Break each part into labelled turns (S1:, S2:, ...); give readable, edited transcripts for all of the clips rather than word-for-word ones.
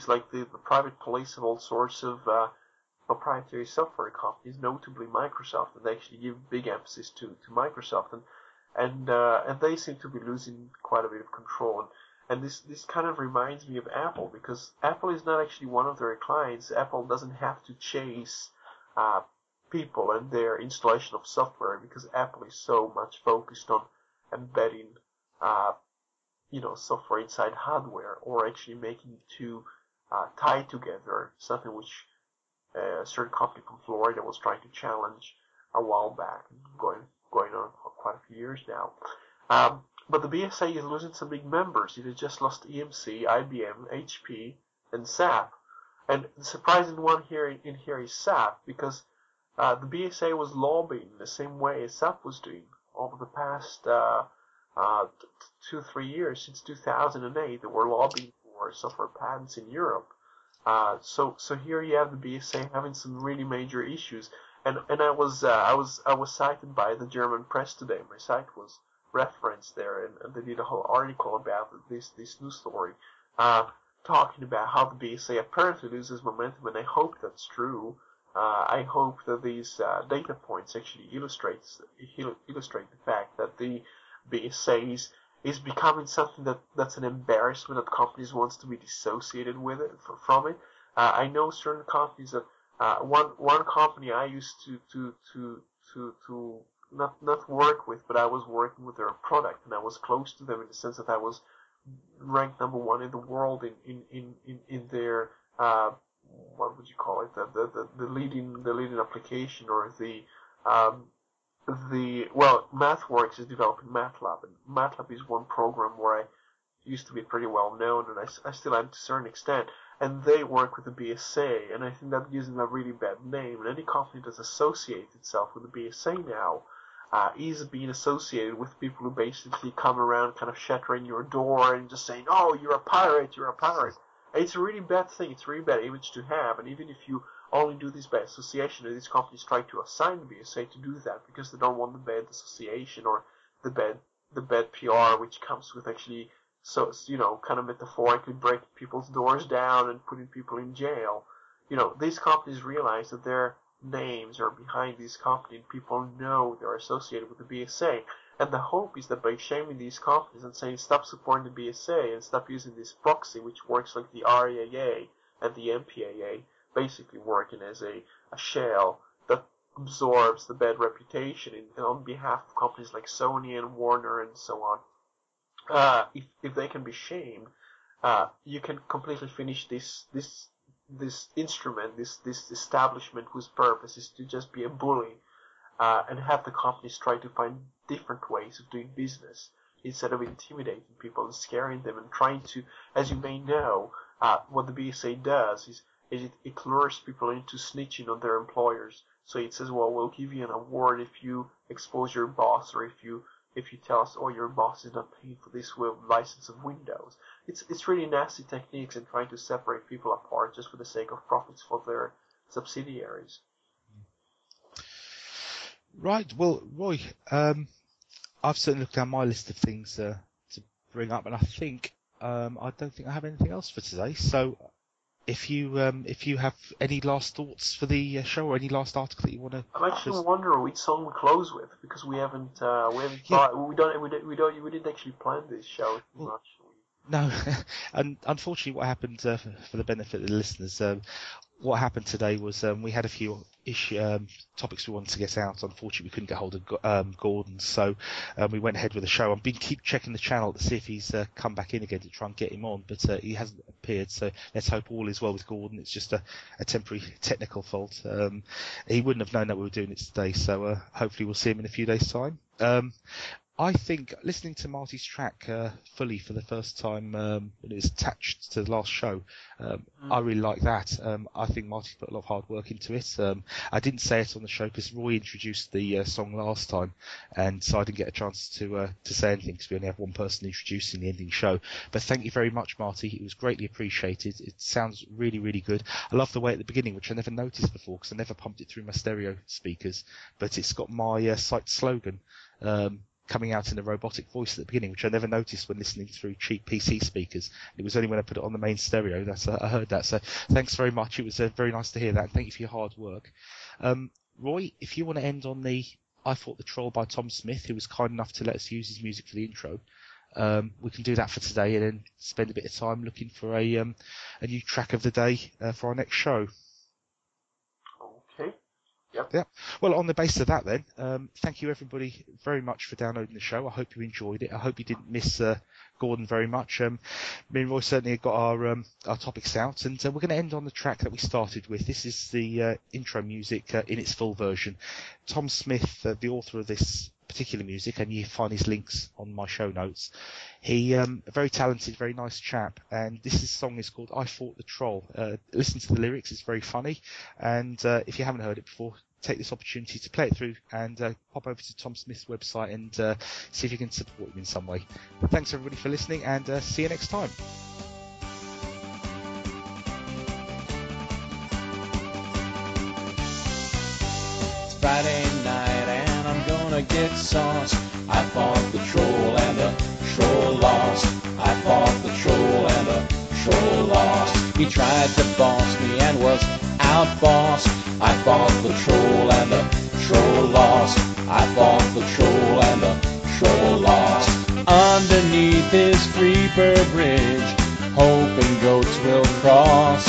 S1: like the private police of all sorts of proprietary software companies, notably Microsoft, and they actually give big emphasis to Microsoft, and they seem to be losing quite a bit of control. And this kind of reminds me of Apple, because Apple is not actually one of their clients. Apple doesn't have to chase people and their installation of software, because Apple is so much focused on embedding software inside hardware, or actually making it to tie together, something which a certain company from Florida was trying to challenge a while back, going on for quite a few years now. But the BSA is losing some big members. It has just lost EMC, IBM, HP, and SAP. And the surprising one here is SAP, because the BSA was lobbying the same way as SAP was doing over the past 2-3 years. Since 2008, they were lobbying for software patents in Europe. So here you have the BSA having some really major issues. And I was cited by the German press today. My site was referenced there, and they did a whole article about this news story, talking about how the BSA apparently loses momentum, and I hope that's true. I hope that these data points actually illustrate the fact that the BSA is becoming something that's an embarrassment, that companies wants to be dissociated with it from it. I know certain companies that one company I used to not work with, but I was working with their product, and I was close to them in the sense that I was ranked number 1 in the world in their what would you call it, the leading application, or MathWorks is developing MATLAB, and MATLAB is one program where I used to be pretty well known, and I still am to a certain extent, and they work with the BSA, and I think that gives them a really bad name, and any company that associates itself with the BSA now is being associated with people who basically come around kind of shattering your door and just saying, oh, you're a pirate. And it's a really bad thing, it's a really bad image to have, and even if you only do this by association, and these companies try to assign the BSA to do that because they don't want the bad association or the bad PR which comes with actually, so kind of metaphorically breaking people's doors down and putting people in jail. These companies realize that their names are behind these companies, and people know they're associated with the BSA. And the hope is that by shaming these companies and saying stop supporting the BSA and stop using this proxy, which works like the RIAA and the MPAA, basically working as a shell that absorbs the bad reputation on behalf of companies like Sony and Warner and so on. If they can be shamed, you can completely finish this instrument, this establishment whose purpose is to just be a bully, and have the companies try to find different ways of doing business instead of intimidating people and scaring them and trying to, as you may know, what the BSA does is it lures people into snitching on their employers. So it says, well, we'll give you an award if you expose your boss, or if you tell us, oh, your boss is not paying for this license of Windows. It's really nasty techniques in trying to separate people apart just for the sake of profits for their subsidiaries.
S2: Right. Well, Roy, I've certainly looked down my list of things to bring up, and I think I don't think I have anything else for today. So, if you have any last thoughts for the show, or any last article that you want to,
S1: I'm actually wondering which song we close with, because we didn't actually plan this show too much.
S2: No, and unfortunately, what happened for the benefit of the listeners, what happened today was we had a few topics we wanted to get out. Unfortunately, we couldn't get hold of Gordon, so we went ahead with the show. I've been keep checking the channel to see if he's come back in again to try and get him on, but he hasn't appeared. So let's hope all is well with Gordon. It's just a temporary technical fault. He wouldn't have known that we were doing it today, so hopefully we'll see him in a few days' time. I think listening to Marty's track fully for the first time when it was attached to the last show, I really like that. I think Marty's put a lot of hard work into it. I didn't say it on the show because Roy introduced the song last time, and so I didn't get a chance to say anything because we only have one person introducing the ending show. But thank you very much, Marty. It was greatly appreciated. It sounds really, really good. I love the way at the beginning, which I never noticed before because I never pumped it through my stereo speakers, but it's got my site slogan. coming out in a robotic voice at the beginning, which I never noticed when listening through cheap PC speakers. It was only when I put it on the main stereo that I heard that. So thanks very much. It was very nice to hear that. Thank you for your hard work. Roy, if you want to end on the I Fought the Troll by Tom Smith, who was kind enough to let us use his music for the intro, we can do that for today and then spend a bit of time looking for a new track of the day for our next show.
S1: Okay. Yep.
S2: Yeah. Well, on the basis of that then, thank you everybody very much for downloading the show. I hope you enjoyed it. I hope you didn't miss Gordon very much. Me and Roy certainly got our topics out, and we're going to end on the track that we started with. This is the intro music in its full version. Tom Smith, the author of this particular music, and you find his links on my show notes. He a very talented, very nice chap, and this song is called I Fought the Troll. Listen to the lyrics, it's very funny, and if you haven't heard it before, take this opportunity to play it through and pop over to Tom Smith's website and see if you can support him in some way. But thanks everybody for listening, and see you next time.
S3: It's Friday night and I'm gonna get sauce. I fought the troll and the troll lost. I fought the troll and the troll lost. He tried to boss me and was outbossed. I fought the troll and the troll lost. I fought the troll and the troll lost. Underneath his creeper bridge, hoping goats will cross.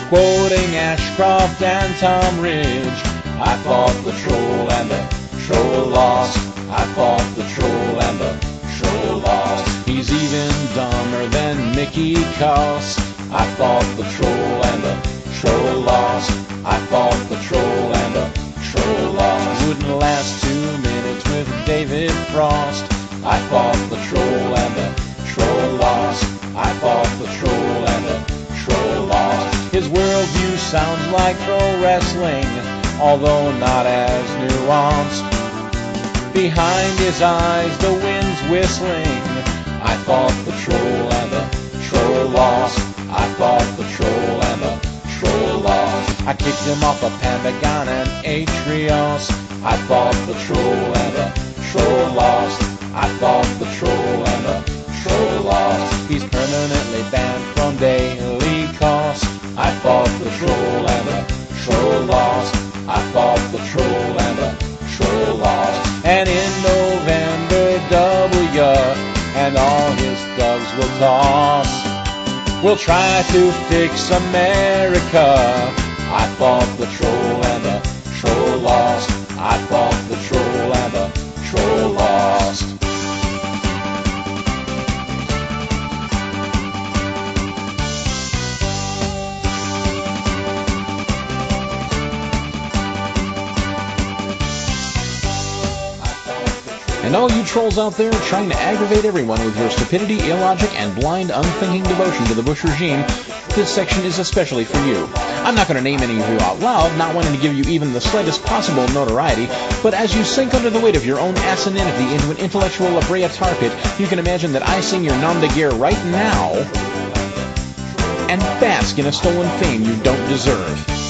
S3: Quoting Ashcroft and Tom Ridge, I fought the troll and the troll lost. I fought the troll and the troll lost. He's even dumber than Mickey Koss. I fought the troll and the troll lost. I fought the troll and the troll lost. Wouldn't last 2 minutes with David Frost. I fought the troll and the troll lost. I fought the troll and the troll lost. His worldview sounds like pro wrestling, although not as nuanced. Behind his eyes the wind's whistling. I fought the troll and the troll lost. I fought the troll and the troll lost. I kicked him off of Pentagon and Atrios. I fought the troll and the troll lost. I fought the troll and the troll lost. He's permanently banned from daily cost. I fought the troll and the troll lost. I fought the troll and the troll lost. And in November, W and all his thugs will toss. We'll try to fix America. I fought the troll and the troll lost. I fought the troll and the troll lost. And all you trolls out there trying to aggravate everyone with your stupidity, illogic, and blind, unthinking devotion to the Bush regime, this section is especially for you. I'm not going to name any of you out loud, not wanting to give you even the slightest possible notoriety, but as you sink under the weight of your own asininity into an intellectual La Brea tar pit, you can imagine that I sing your nom de guerre right now and bask in a stolen fame you don't deserve.